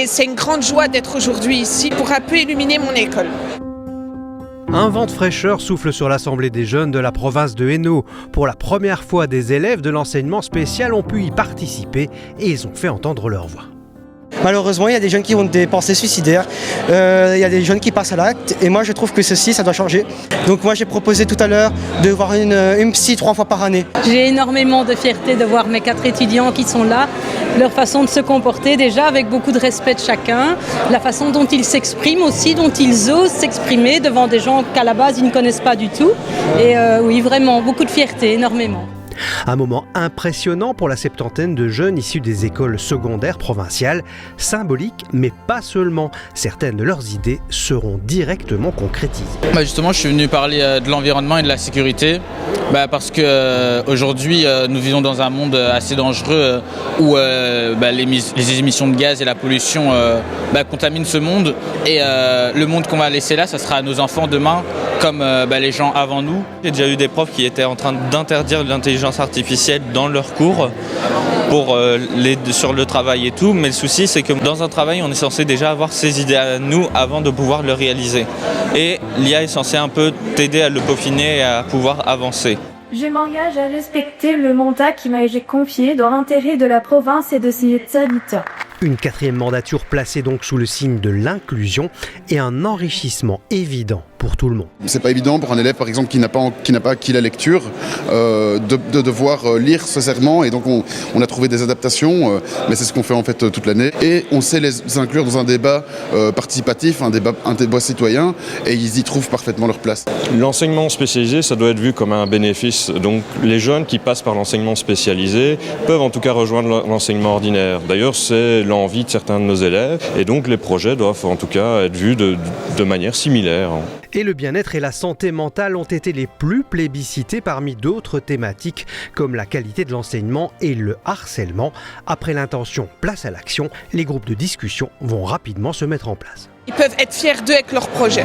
Et c'est une grande joie d'être aujourd'hui ici pour un peu illuminer mon école. Un vent de fraîcheur souffle sur l'Assemblée des jeunes de la province de Hainaut. Pour la première fois, des élèves de l'enseignement spécial ont pu y participer et ils ont fait entendre leur voix. Malheureusement, il y a des jeunes qui ont des pensées suicidaires, il y a des jeunes qui passent à l'acte et moi je trouve que ceci, ça doit changer. Donc moi j'ai proposé tout à l'heure de voir une psy 3 fois par année. J'ai énormément de fierté de voir mes 4 étudiants qui sont là, leur façon de se comporter déjà avec beaucoup de respect de chacun, la façon dont ils s'expriment aussi, dont ils osent s'exprimer devant des gens qu'à la base ils ne connaissent pas du tout. Et oui, vraiment, beaucoup de fierté, énormément. Un moment impressionnant pour la septantaine de jeunes issus des écoles secondaires provinciales, symbolique mais pas seulement. Certaines de leurs idées seront directement concrétisées. Justement, je suis venu parler de l'environnement et de la sécurité parce que aujourd'hui nous vivons dans un monde assez dangereux où les émissions de gaz et la pollution contaminent ce monde et le monde qu'on va laisser là, ça sera à nos enfants demain comme les gens avant nous. J'ai déjà eu des profs qui étaient en train d'interdire l'intelligence artificielle dans leurs cours pour sur le travail et tout, mais le souci c'est que dans un travail on est censé déjà avoir ses idées à nous avant de pouvoir le réaliser et l'IA est censée un peu t'aider à le peaufiner et à pouvoir avancer. Je m'engage à respecter le mandat qui m'a été confié dans l'intérêt de la province et de ses habitants. Une 4e mandature placée donc sous le signe de l'inclusion et un enrichissement évident pour tout le monde. C'est pas évident pour un élève par exemple qui n'a pas acquis la lecture de devoir lire ce serment et donc on a trouvé des adaptations mais c'est ce qu'on fait en fait toute l'année et on sait les inclure dans un débat participatif, un débat citoyen et ils y trouvent parfaitement leur place. L'enseignement spécialisé ça doit être vu comme un bénéfice, donc les jeunes qui passent par l'enseignement spécialisé peuvent en tout cas rejoindre l'enseignement ordinaire. D'ailleurs c'est l'envie de certains de nos élèves et donc les projets doivent en tout cas être vus de manière similaire. Et le bien-être et la santé mentale ont été les plus plébiscités parmi d'autres thématiques comme la qualité de l'enseignement et le harcèlement. Après l'intention, place à l'action, les groupes de discussion vont rapidement se mettre en place. Ils peuvent être fiers d'eux avec leur projet.